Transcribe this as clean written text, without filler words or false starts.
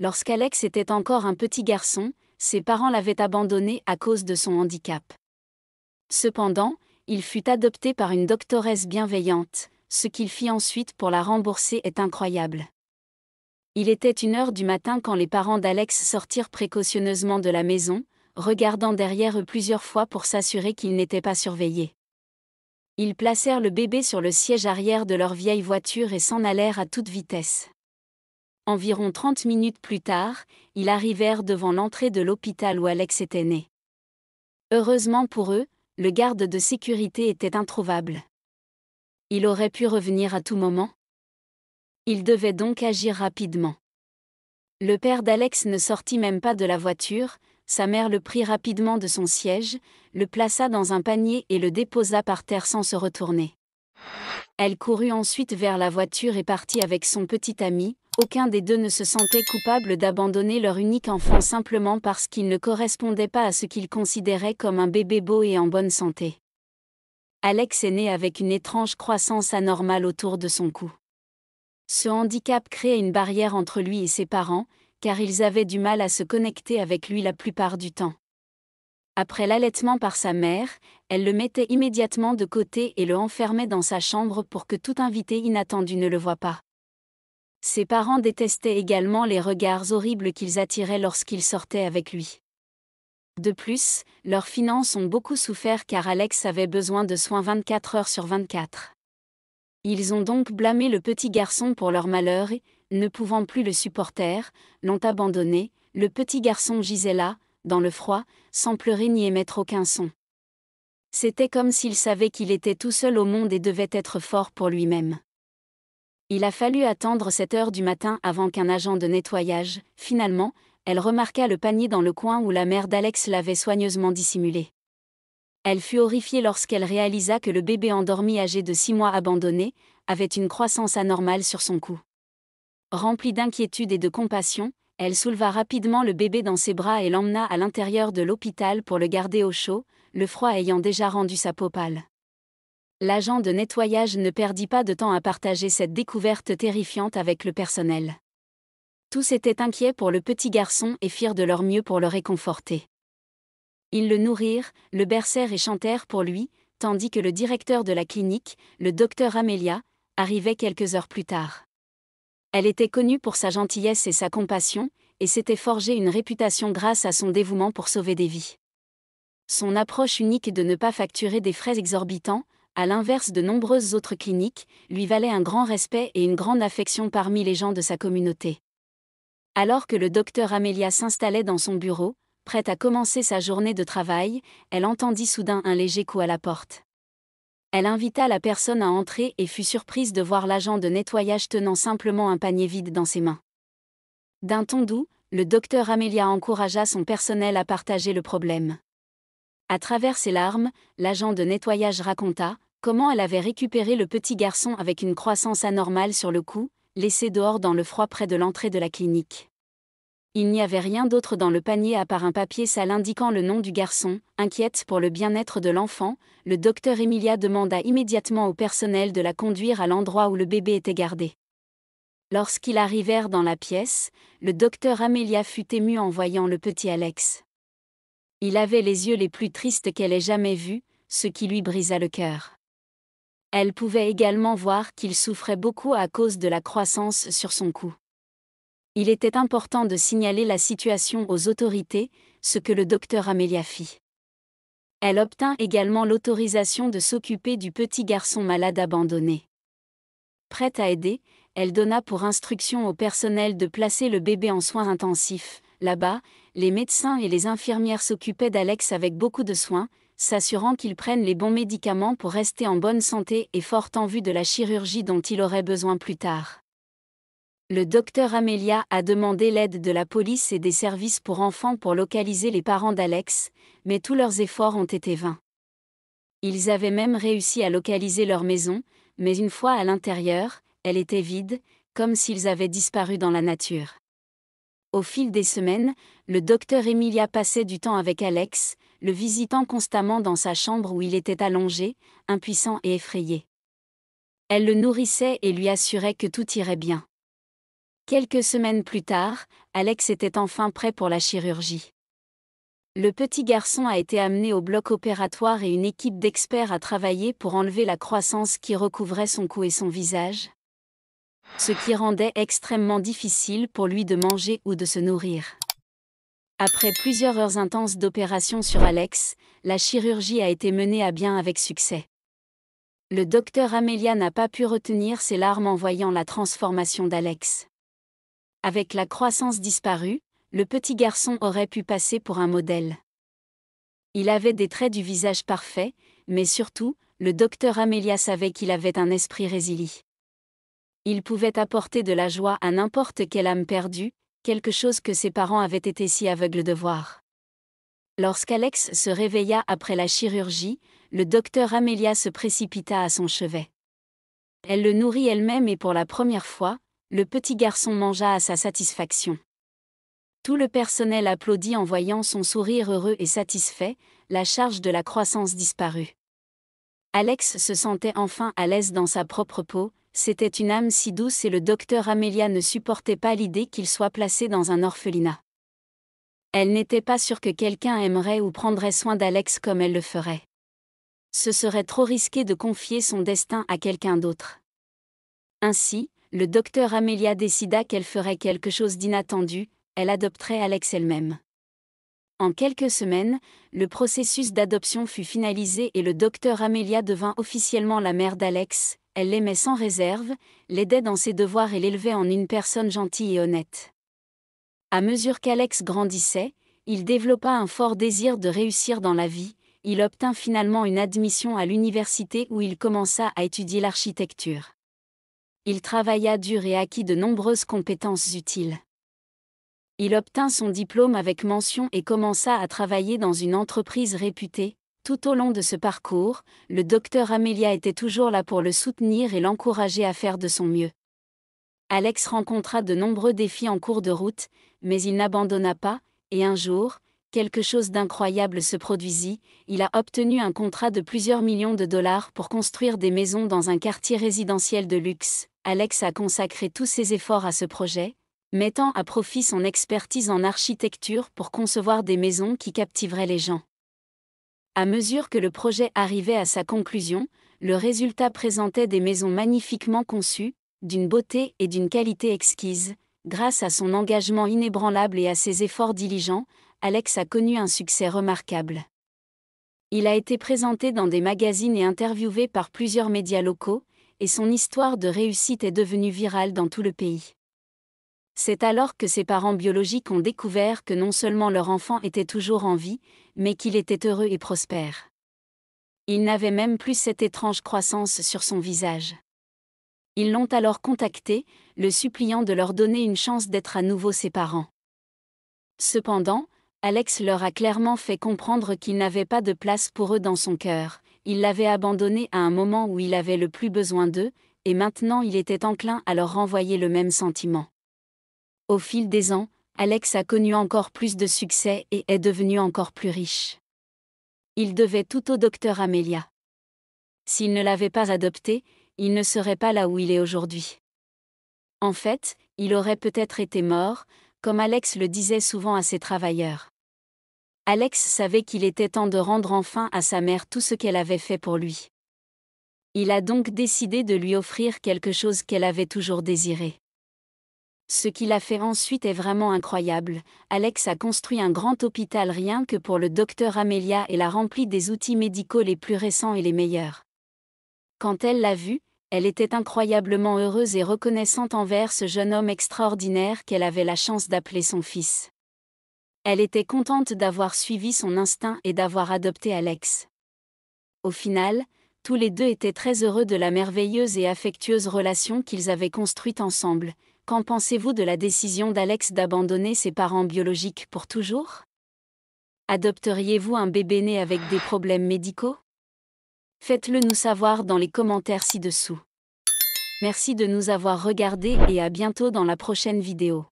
Lorsqu'Alex était encore un petit garçon, ses parents l'avaient abandonné à cause de son handicap. Cependant, il fut adopté par une doctoresse bienveillante, ce qu'il fit ensuite pour la rembourser est incroyable. Il était 1 heure du matin quand les parents d'Alex sortirent précautionneusement de la maison, regardant derrière eux plusieurs fois pour s'assurer qu'ils n'étaient pas surveillés. Ils placèrent le bébé sur le siège arrière de leur vieille voiture et s'en allèrent à toute vitesse. Environ 30 minutes plus tard, ils arrivèrent devant l'entrée de l'hôpital où Alex était né. Heureusement pour eux, le garde de sécurité était introuvable. Il aurait pu revenir à tout moment. Ils devaient donc agir rapidement. Le père d'Alex ne sortit même pas de la voiture, sa mère le prit rapidement de son siège, le plaça dans un panier et le déposa par terre sans se retourner. Elle courut ensuite vers la voiture et partit avec son petit ami. Aucun des deux ne se sentait coupable d'abandonner leur unique enfant simplement parce qu'il ne correspondait pas à ce qu'ils considéraient comme un bébé beau et en bonne santé. Alex est né avec une étrange croissance anormale autour de son cou. Ce handicap créait une barrière entre lui et ses parents, car ils avaient du mal à se connecter avec lui la plupart du temps. Après l'allaitement par sa mère, elle le mettait immédiatement de côté et le enfermait dans sa chambre pour que tout invité inattendu ne le voie pas. Ses parents détestaient également les regards horribles qu'ils attiraient lorsqu'ils sortaient avec lui. De plus, leurs finances ont beaucoup souffert car Alex avait besoin de soins 24 heures sur 24. Ils ont donc blâmé le petit garçon pour leur malheur et, ne pouvant plus le supporter, l'ont abandonné. Le petit garçon gisait là, dans le froid, sans pleurer ni émettre aucun son. C'était comme s'il savait qu'il était tout seul au monde et devait être fort pour lui-même. Il a fallu attendre 7 heures du matin avant qu'un agent de nettoyage, finalement, elle remarqua le panier dans le coin où la mère d'Alex l'avait soigneusement dissimulé. Elle fut horrifiée lorsqu'elle réalisa que le bébé endormi âgé de 6 mois abandonné, avait une croissance anormale sur son cou. Remplie d'inquiétude et de compassion, elle souleva rapidement le bébé dans ses bras et l'emmena à l'intérieur de l'hôpital pour le garder au chaud, le froid ayant déjà rendu sa peau pâle. L'agent de nettoyage ne perdit pas de temps à partager cette découverte terrifiante avec le personnel. Tous étaient inquiets pour le petit garçon et firent de leur mieux pour le réconforter. Ils le nourrirent, le bercèrent et chantèrent pour lui, tandis que le directeur de la clinique, le docteur Amelia, arrivait quelques heures plus tard. Elle était connue pour sa gentillesse et sa compassion, et s'était forgé une réputation grâce à son dévouement pour sauver des vies. Son approche unique de ne pas facturer des frais exorbitants, à l'inverse de nombreuses autres cliniques, lui valait un grand respect et une grande affection parmi les gens de sa communauté. Alors que le docteur Amelia s'installait dans son bureau, prête à commencer sa journée de travail, elle entendit soudain un léger coup à la porte. Elle invita la personne à entrer et fut surprise de voir l'agent de nettoyage tenant simplement un panier vide dans ses mains. D'un ton doux, le docteur Amelia encouragea son personnel à partager le problème. À travers ses larmes, l'agent de nettoyage raconta comment elle avait récupéré le petit garçon avec une croissance anormale sur le cou, laissé dehors dans le froid près de l'entrée de la clinique. Il n'y avait rien d'autre dans le panier à part un papier sale indiquant le nom du garçon. Inquiète pour le bien-être de l'enfant, le docteur Emilia demanda immédiatement au personnel de la conduire à l'endroit où le bébé était gardé. Lorsqu'ils arrivèrent dans la pièce, le docteur Amelia fut ému en voyant le petit Alex. Il avait les yeux les plus tristes qu'elle ait jamais vus, ce qui lui brisa le cœur. Elle pouvait également voir qu'il souffrait beaucoup à cause de la croissance sur son cou. Il était important de signaler la situation aux autorités, ce que le docteur Amelia fit. Elle obtint également l'autorisation de s'occuper du petit garçon malade abandonné. Prête à aider, elle donna pour instruction au personnel de placer le bébé en soins intensifs. Là-bas, les médecins et les infirmières s'occupaient d'Alex avec beaucoup de soin, s'assurant qu'il prenne les bons médicaments pour rester en bonne santé et fort en vue de la chirurgie dont il aurait besoin plus tard. Le docteur Amelia a demandé l'aide de la police et des services pour enfants pour localiser les parents d'Alex, mais tous leurs efforts ont été vains. Ils avaient même réussi à localiser leur maison, mais une fois à l'intérieur, elle était vide, comme s'ils avaient disparu dans la nature. Au fil des semaines, le docteur Emilia passait du temps avec Alex, le visitant constamment dans sa chambre où il était allongé, impuissant et effrayé. Elle le nourrissait et lui assurait que tout irait bien. Quelques semaines plus tard, Alex était enfin prêt pour la chirurgie. Le petit garçon a été amené au bloc opératoire et une équipe d'experts a travaillé pour enlever la croissance qui recouvrait son cou et son visage, ce qui rendait extrêmement difficile pour lui de manger ou de se nourrir. Après plusieurs heures intenses d'opération sur Alex, la chirurgie a été menée à bien avec succès. Le docteur Amelia n'a pas pu retenir ses larmes en voyant la transformation d'Alex. Avec la croissance disparue, le petit garçon aurait pu passer pour un modèle. Il avait des traits du visage parfaits, mais surtout, le docteur Amelia savait qu'il avait un esprit résilient. Il pouvait apporter de la joie à n'importe quelle âme perdue, quelque chose que ses parents avaient été si aveugles de voir. Lorsqu'Alex se réveilla après la chirurgie, le docteur Amelia se précipita à son chevet. Elle le nourrit elle-même et pour la première fois, le petit garçon mangea à sa satisfaction. Tout le personnel applaudit en voyant son sourire heureux et satisfait, la charge de la croissance disparue. Alex se sentait enfin à l'aise dans sa propre peau, c'était une âme si douce et le docteur Amelia ne supportait pas l'idée qu'il soit placé dans un orphelinat. Elle n'était pas sûre que quelqu'un aimerait ou prendrait soin d'Alex comme elle le ferait. Ce serait trop risqué de confier son destin à quelqu'un d'autre. Ainsi, le docteur Amelia décida qu'elle ferait quelque chose d'inattendu, elle adopterait Alex elle-même. En quelques semaines, le processus d'adoption fut finalisé et le docteur Amelia devint officiellement la mère d'Alex. Elle l'aimait sans réserve, l'aidait dans ses devoirs et l'élevait en une personne gentille et honnête. À mesure qu'Alex grandissait, il développa un fort désir de réussir dans la vie, il obtint finalement une admission à l'université où il commença à étudier l'architecture. Il travailla dur et acquit de nombreuses compétences utiles. Il obtint son diplôme avec mention et commença à travailler dans une entreprise réputée. Tout au long de ce parcours, le docteur Amelia était toujours là pour le soutenir et l'encourager à faire de son mieux. Alex rencontra de nombreux défis en cours de route, mais il n'abandonna pas, et un jour, quelque chose d'incroyable se produisit, il a obtenu un contrat de plusieurs millions de dollars pour construire des maisons dans un quartier résidentiel de luxe. Alex a consacré tous ses efforts à ce projet, mettant à profit son expertise en architecture pour concevoir des maisons qui captiveraient les gens. À mesure que le projet arrivait à sa conclusion, le résultat présentait des maisons magnifiquement conçues, d'une beauté et d'une qualité exquise. Grâce à son engagement inébranlable et à ses efforts diligents, Alex a connu un succès remarquable. Il a été présenté dans des magazines et interviewé par plusieurs médias locaux, et son histoire de réussite est devenue virale dans tout le pays. C'est alors que ses parents biologiques ont découvert que non seulement leur enfant était toujours en vie, mais qu'il était heureux et prospère. Il n'avait même plus cette étrange croissance sur son visage. Ils l'ont alors contacté, le suppliant de leur donner une chance d'être à nouveau ses parents. Cependant, Alex leur a clairement fait comprendre qu'il n'avait pas de place pour eux dans son cœur, il l'avait abandonné à un moment où il avait le plus besoin d'eux, et maintenant il était enclin à leur renvoyer le même sentiment. Au fil des ans, Alex a connu encore plus de succès et est devenu encore plus riche. Il devait tout au docteur Amelia. S'il ne l'avait pas adopté, il ne serait pas là où il est aujourd'hui. En fait, il aurait peut-être été mort, comme Alex le disait souvent à ses travailleurs. Alex savait qu'il était temps de rendre enfin à sa mère tout ce qu'elle avait fait pour lui. Il a donc décidé de lui offrir quelque chose qu'elle avait toujours désiré. Ce qu'il a fait ensuite est vraiment incroyable. Alex a construit un grand hôpital rien que pour le docteur Amelia et l'a rempli des outils médicaux les plus récents et les meilleurs. Quand elle l'a vu, elle était incroyablement heureuse et reconnaissante envers ce jeune homme extraordinaire qu'elle avait la chance d'appeler son fils. Elle était contente d'avoir suivi son instinct et d'avoir adopté Alex. Au final, tous les deux étaient très heureux de la merveilleuse et affectueuse relation qu'ils avaient construite ensemble. Qu'en pensez-vous de la décision d'Alex d'abandonner ses parents biologiques pour toujours ? Adopteriez-vous un bébé né avec des problèmes médicaux ? Faites-le nous savoir dans les commentaires ci-dessous. Merci de nous avoir regardés et à bientôt dans la prochaine vidéo.